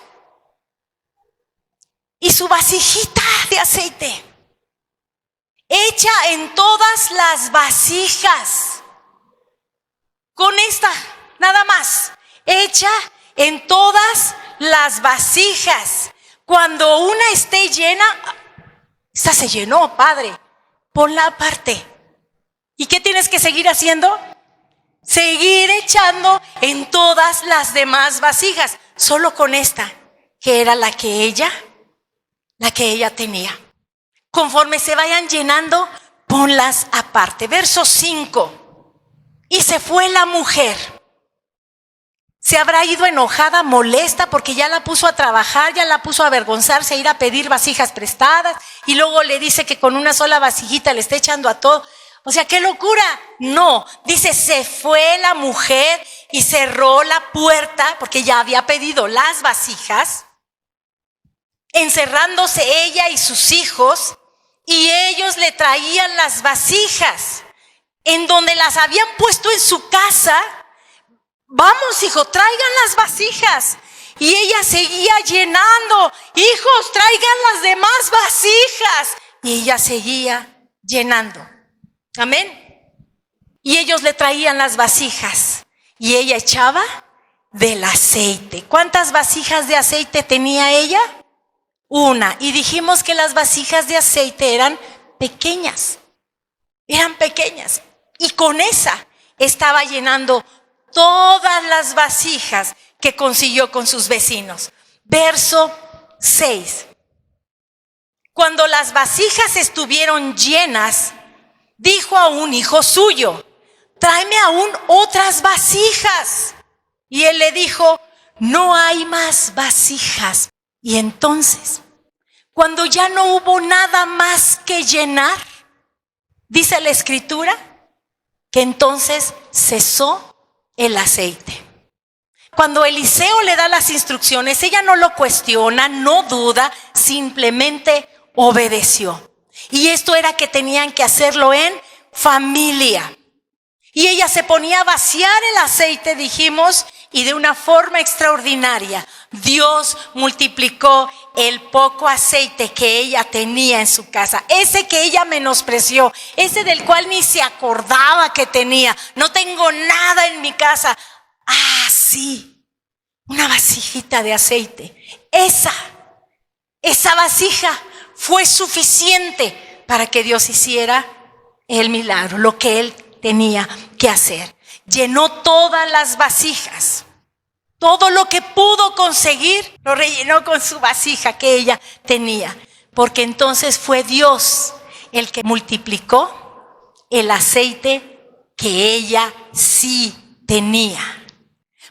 Y su vasijita de aceite. Echa en todas las vasijas. Con esta, nada más. Echa en todas las vasijas. Cuando una esté llena, esta se llenó, Padre, ponla aparte. ¿Y qué tienes que seguir haciendo? Seguir echando en todas las demás vasijas. Solo con esta, que era la que ella tenía. Conforme se vayan llenando, ponlas aparte. Verso 5. Y se fue la mujer. Se habrá ido enojada, molesta, porque ya la puso a trabajar, ya la puso a avergonzarse, a ir a pedir vasijas prestadas, y luego le dice que con una sola vasijita le está echando a todo. O sea, ¡qué locura! No, dice, se fue la mujer y cerró la puerta, porque ya había pedido las vasijas, encerrándose ella y sus hijos, y ellos le traían las vasijas, en donde las habían puesto en su casa. Vamos, hijo, traigan las vasijas. Y ella seguía llenando. Hijos, traigan las demás vasijas. Y ella seguía llenando. Amén. Y ellos le traían las vasijas. Y ella echaba del aceite. ¿Cuántas vasijas de aceite tenía ella? Una. Y dijimos que las vasijas de aceite eran pequeñas. Eran pequeñas. Y con esa estaba llenando todas las vasijas que consiguió con sus vecinos. Verso 6. Cuando las vasijas estuvieron llenas, dijo a un hijo suyo, tráeme aún otras vasijas. Y él le dijo, no hay más vasijas. Y entonces, cuando ya no hubo nada más que llenar, dice la Escritura, que entonces cesó el aceite. Cuando Eliseo le da las instrucciones, ella no lo cuestiona, no duda, simplemente obedeció. Y esto era que tenían que hacerlo en familia. Y ella se ponía a vaciar el aceite, dijimos, y de una forma extraordinaria, Dios multiplicó el poco aceite que ella tenía en su casa. Ese que ella menospreció, ese del cual ni se acordaba que tenía. No tengo nada en mi casa. Sí, una vasijita de aceite. Esa vasija fue suficiente para que Dios hiciera el milagro, lo que él tenía que hacer. Llenó todas las vasijas. Todo lo que pudo conseguir lo rellenó con su vasija que ella tenía. Porque entonces fue Dios el que multiplicó el aceite que ella sí tenía.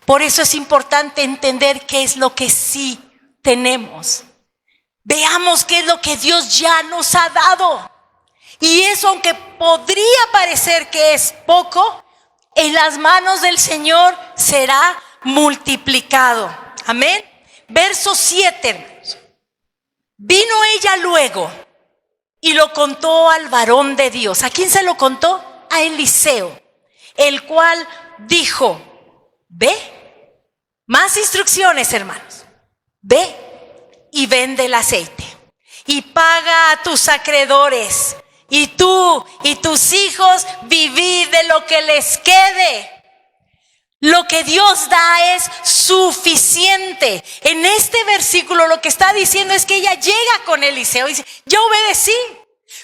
Por eso es importante entender qué es lo que sí tenemos. Veamos qué es lo que Dios ya nos ha dado. Y eso, aunque podría parecer que es poco, en las manos del Señor será multiplicado. Amén. Verso 7, hermanos. Vino ella luego y lo contó al varón de Dios. ¿A quién se lo contó? A Eliseo, el cual dijo: ve. Más instrucciones, hermanos. Ve y vende el aceite y paga a tus acreedores, y tú y tus hijos vivid de lo que les quede. Lo que Dios da es suficiente. En este versículo lo que está diciendo es que ella llega con Eliseo y dice: yo obedecí.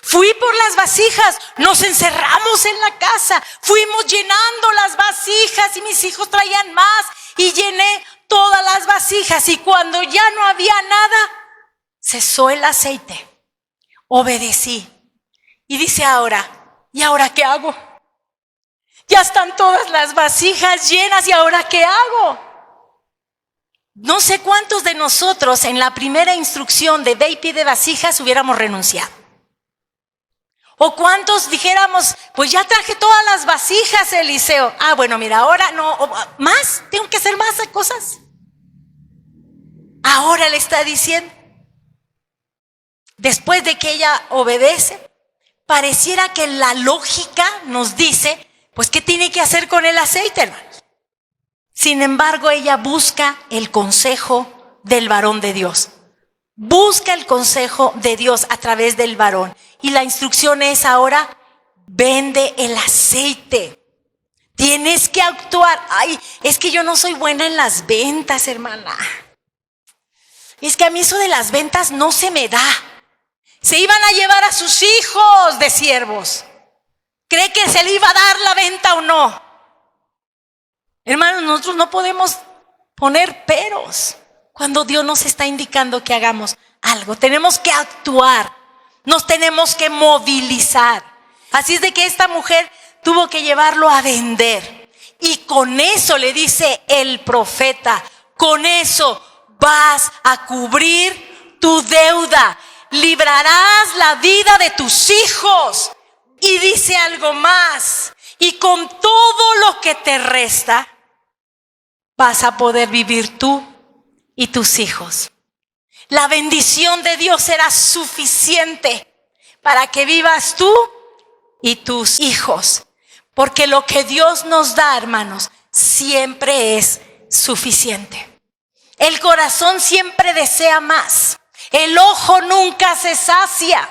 Fui por las vasijas, nos encerramos en la casa, fuimos llenando las vasijas y mis hijos traían más y llené todas las vasijas, y cuando ya no había nada, cesó el aceite. Obedecí. Y dice ahora: ¿y ahora qué hago? Ya están todas las vasijas llenas, ¿y ahora qué hago? No sé cuántos de nosotros en la primera instrucción de ve y pide vasijas hubiéramos renunciado. O cuántos dijéramos: pues ya traje todas las vasijas, Eliseo. Ah, bueno, mira, ahora no, más, tengo que hacer más cosas. Ahora le está diciendo, después de que ella obedece, pareciera que la lógica nos dice, pues, ¿qué tiene que hacer con el aceite, hermanos? Sin embargo, ella busca el consejo del varón de Dios. Busca el consejo de Dios a través del varón. Y la instrucción es ahora: vende el aceite. Tienes que actuar. Ay, es que yo no soy buena en las ventas, hermana. Es que a mí eso de las ventas no se me da. Se iban a llevar a sus hijos de siervos. ¿Cree que se le iba a dar la venta o no? Hermanos, nosotros no podemos poner peros cuando Dios nos está indicando que hagamos algo. Tenemos que actuar, nos tenemos que movilizar. Así es de que esta mujer tuvo que llevarlo a vender. Y con eso le dice el profeta: con eso vas a cubrir tu deuda, librarás la vida de tus hijos. Y dice algo más: y con todo lo que te resta, vas a poder vivir tú y tus hijos. La bendición de Dios será suficiente para que vivas tú y tus hijos. Porque lo que Dios nos da, hermanos, siempre es suficiente. El corazón siempre desea más. El ojo nunca se sacia.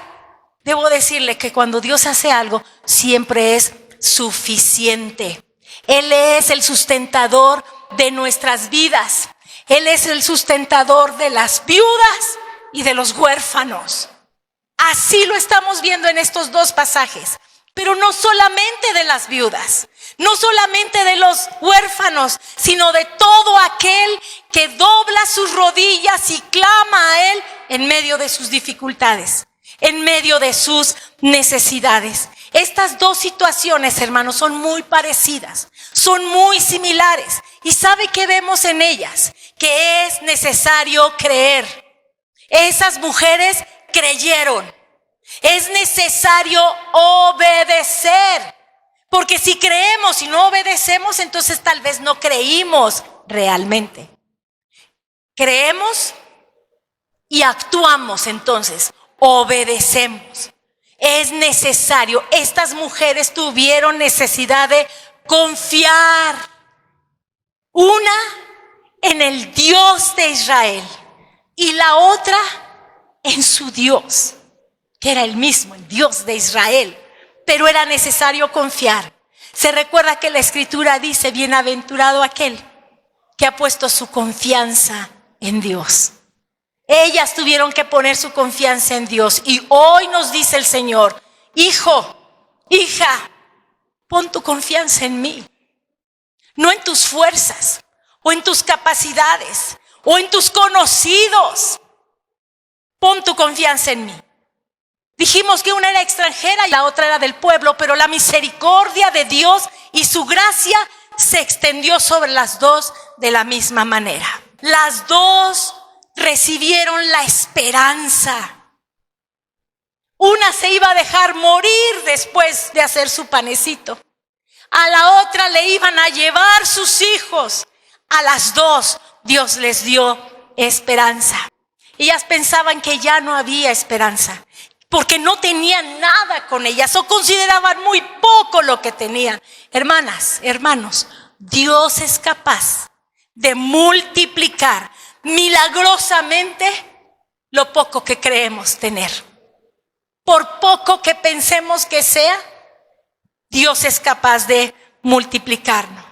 Debo decirle que cuando Dios hace algo, siempre es suficiente. Él es el sustentador de nuestras vidas. Él es el sustentador de las viudas y de los huérfanos. Así lo estamos viendo en estos dos pasajes. Pero no solamente de las viudas, no solamente de los huérfanos, sino de todo aquel que dobla sus rodillas y clama a Él en medio de sus dificultades, en medio de sus necesidades. Estas dos situaciones, hermanos, son muy parecidas, son muy similares. ¿Y sabe qué vemos en ellas? Que es necesario creer. Esas mujeres creyeron. Es necesario obedecer. Porque si creemos y no obedecemos, entonces tal vez no creímos realmente. Creemos y actuamos, entonces obedecemos. Es necesario. Estas mujeres tuvieron necesidad de confiar. Una en el Dios de Israel y la otra en su Dios, que era el mismo, el Dios de Israel. Pero era necesario confiar. Se recuerda que la Escritura dice: bienaventurado aquel que ha puesto su confianza en Dios. Ellas tuvieron que poner su confianza en Dios. Y hoy nos dice el Señor: hijo, hija, pon tu confianza en mí, no en tus fuerzas, o en tus capacidades, o en tus conocidos. Pon tu confianza en mí. Dijimos que una era extranjera y la otra era del pueblo, pero la misericordia de Dios y su gracia se extendió sobre las dos de la misma manera. Las dos recibieron la esperanza. Una se iba a dejar morir después de hacer su panecito. A la otra le iban a llevar sus hijos. A las dos Dios les dio esperanza. Ellas pensaban que ya no había esperanza, porque no tenían nada con ellas o consideraban muy poco lo que tenían. Hermanas, hermanos, Dios es capaz de multiplicar milagrosamente lo poco que creemos tener. Por poco que pensemos que sea, Dios es capaz de multiplicarnos.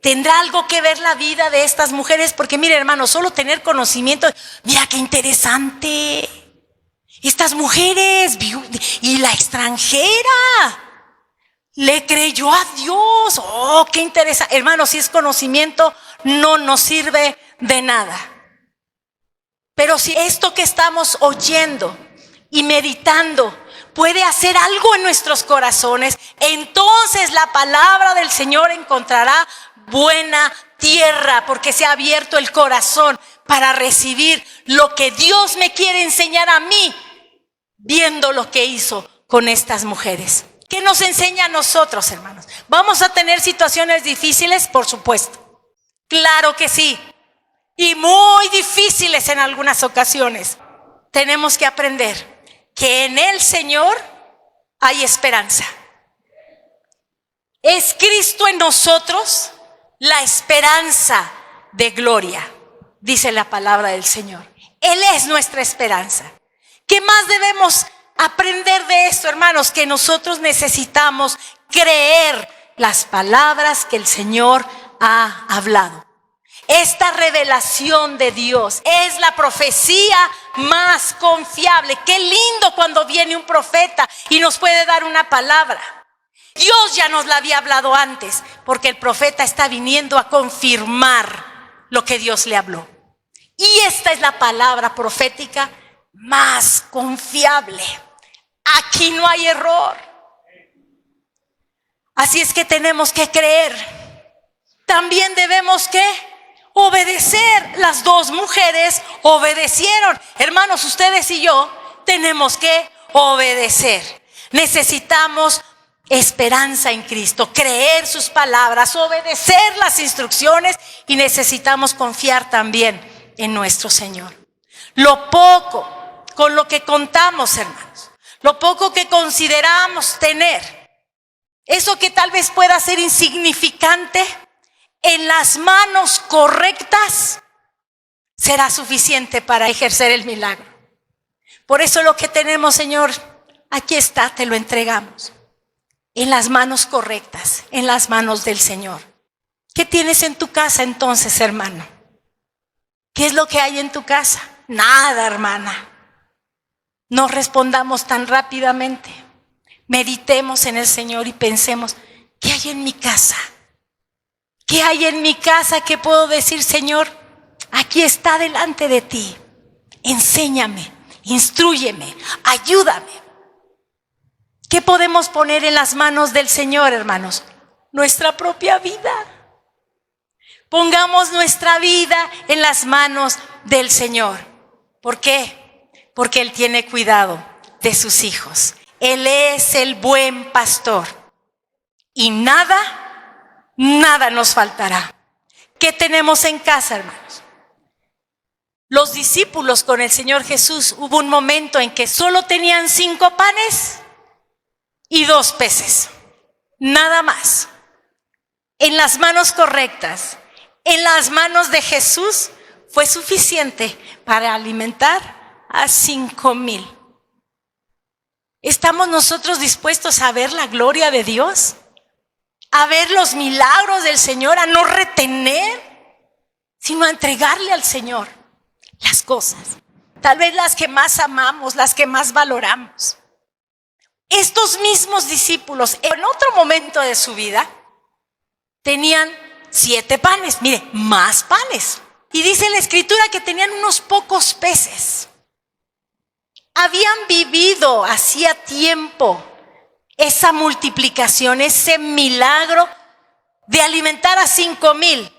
¿Tendrá algo que ver la vida de estas mujeres? Porque mire, hermano, solo tener conocimiento, mira qué interesante. Estas mujeres y la extranjera le creyó a Dios. Oh, qué interesante. Hermano, si es conocimiento, no nos sirve de nada. Pero si esto que estamos oyendo y meditando puede hacer algo en nuestros corazones, entonces la palabra del Señor encontrará buena tierra, porque se ha abierto el corazón para recibir lo que Dios me quiere enseñar a mí, viendo lo que hizo con estas mujeres. ¿Qué nos enseña a nosotros, hermanos? ¿Vamos a tener situaciones difíciles? Por supuesto. Claro que sí. Y muy difíciles en algunas ocasiones. Tenemos que aprender que en el Señor hay esperanza. Es Cristo en nosotros la esperanza de gloria, dice la palabra del Señor. Él es nuestra esperanza. ¿Qué más debemos aprender de esto, hermanos? Que nosotros necesitamos creer las palabras que el Señor ha hablado. Esta revelación de Dios es la profecía más confiable. Qué lindo cuando viene un profeta y nos puede dar una palabra. Dios ya nos la había hablado antes, porque el profeta está viniendo a confirmar lo que Dios le habló. Y esta es la palabra profética más confiable. Aquí no hay error. Así es que tenemos que creer. También debemos que obedecer. Las dos mujeres obedecieron. Hermanos, ustedes y yo tenemos que obedecer. Necesitamos esperanza en Cristo, creer sus palabras, obedecer las instrucciones, y necesitamos confiar también en nuestro Señor. Lo poco con lo que contamos, hermanos, lo poco que consideramos tener, eso que tal vez pueda ser insignificante, en las manos correctas será suficiente para ejercer el milagro. Por eso lo que tenemos, Señor, aquí está, te lo entregamos. En las manos correctas, en las manos del Señor. ¿Qué tienes en tu casa entonces, hermano? ¿Qué es lo que hay en tu casa? Nada, hermana. No respondamos tan rápidamente. Meditemos en el Señor y pensemos, ¿qué hay en mi casa? ¿Qué hay en mi casa que puedo decir, Señor? Aquí está delante de ti. Enséñame, instrúyeme, ayúdame. ¿Qué podemos poner en las manos del Señor, hermanos? Nuestra propia vida. Pongamos nuestra vida en las manos del Señor. ¿Por qué? Porque Él tiene cuidado de sus hijos. Él es el buen pastor. Y nada nos faltará. ¿Qué tenemos en casa, hermanos? Los discípulos con el Señor Jesús, hubo un momento en que solo tenían 5 panes y 2 peces, nada más. En las manos correctas, en las manos de Jesús, fue suficiente para alimentar a 5,000. ¿Estamos nosotros dispuestos a ver la gloria de Dios? A ver los milagros del Señor, a no retener, sino a entregarle al Señor las cosas, tal vez las que más amamos, las que más valoramos. Estos mismos discípulos, en otro momento de su vida, tenían 7 panes, mire, más panes. Y dice la Escritura que tenían unos pocos peces. Habían vivido hacía tiempo esa multiplicación, ese milagro de alimentar a 5,000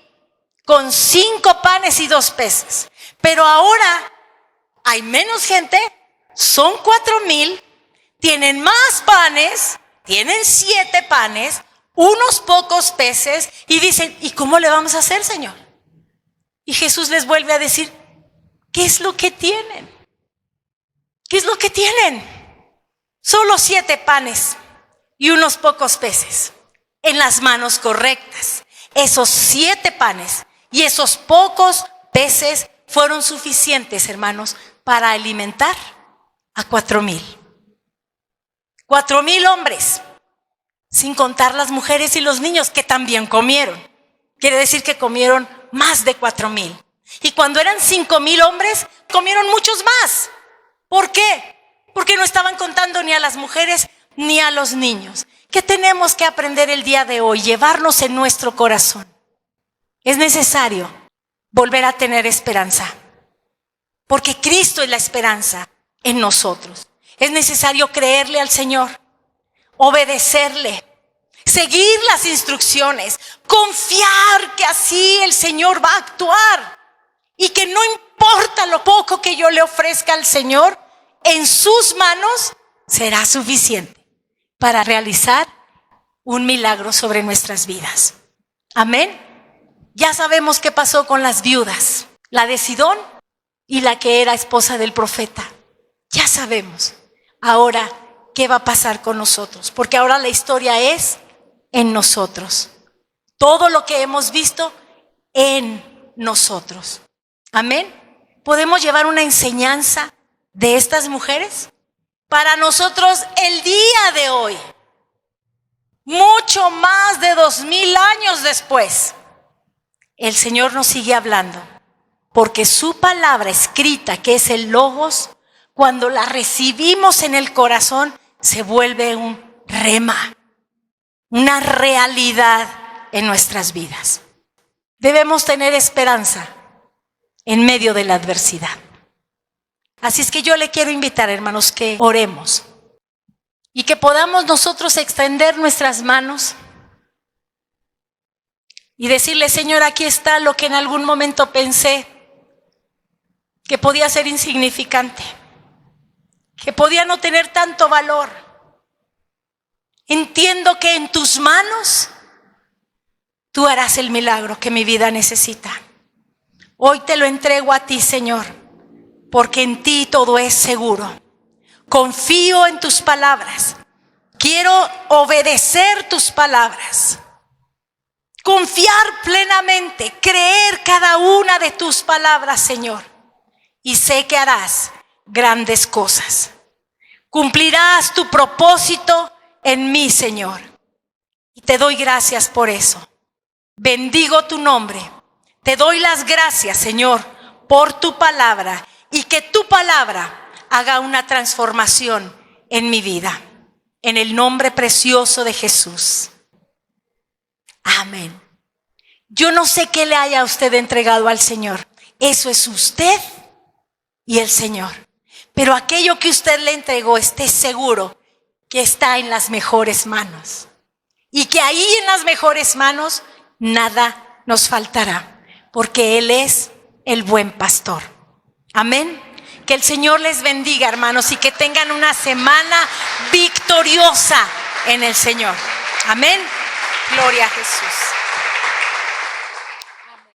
con 5 panes y 2 peces. Pero ahora hay menos gente, son 4,000, tienen más panes, tienen 7 panes, unos pocos peces, y dicen, ¿y cómo le vamos a hacer, Señor? Y Jesús les vuelve a decir, ¿qué es lo que tienen? ¿Qué es lo que tienen? Solo 7 panes y unos pocos peces en las manos correctas. Esos 7 panes y esos pocos peces fueron suficientes, hermanos, para alimentar a 4,000. 4,000 hombres, sin contar las mujeres y los niños que también comieron. Quiere decir que comieron más de 4,000. Y cuando eran 5,000 hombres, comieron muchos más. ¿Por qué? Porque no estaban contando ni a las mujeres ni a los niños. ¿Qué tenemos que aprender el día de hoy? Llevarnos en nuestro corazón. Es necesario volver a tener esperanza, porque Cristo es la esperanza en nosotros. Es necesario creerle al Señor, obedecerle, seguir las instrucciones, confiar que así el Señor va a actuar y que no importa lo poco que yo le ofrezca al Señor, en sus manos será suficiente para realizar un milagro sobre nuestras vidas. Amén. Ya sabemos qué pasó con las viudas, la de Sidón y la que era esposa del profeta. Ya sabemos. Ahora, ¿qué va a pasar con nosotros? Porque ahora la historia es en nosotros. Todo lo que hemos visto en nosotros. Amén. ¿Podemos llevar una enseñanza de estas mujeres? Para nosotros el día de hoy, mucho más de 2,000 años después, el Señor nos sigue hablando, porque su palabra escrita, que es el Logos, cuando la recibimos en el corazón, se vuelve un rema, una realidad en nuestras vidas. Debemos tener esperanza en medio de la adversidad. Así es que yo le quiero invitar, hermanos, que oremos y que podamos nosotros extender nuestras manos y decirle, Señor, aquí está lo que en algún momento pensé que podía ser insignificante, que podía no tener tanto valor. Entiendo que en tus manos tú harás el milagro que mi vida necesita. Hoy te lo entrego a ti, Señor, porque en ti todo es seguro. Confío en tus palabras. Quiero obedecer tus palabras. Confiar plenamente, creer cada una de tus palabras, Señor. Y sé que harás grandes cosas. Cumplirás tu propósito en mí, Señor. Y te doy gracias por eso. Bendigo tu nombre. Te doy las gracias, Señor, por tu palabra y que tu palabra haga una transformación en mi vida. En el nombre precioso de Jesús. Amén. Yo no sé qué le haya usted entregado al Señor. Eso es usted y el Señor. Pero aquello que usted le entregó, esté seguro que está en las mejores manos. Y que ahí en las mejores manos nada nos faltará. Porque Él es el buen pastor. Amén. Que el Señor les bendiga, hermanos, y que tengan una semana victoriosa en el Señor. Amén. Gloria a Jesús.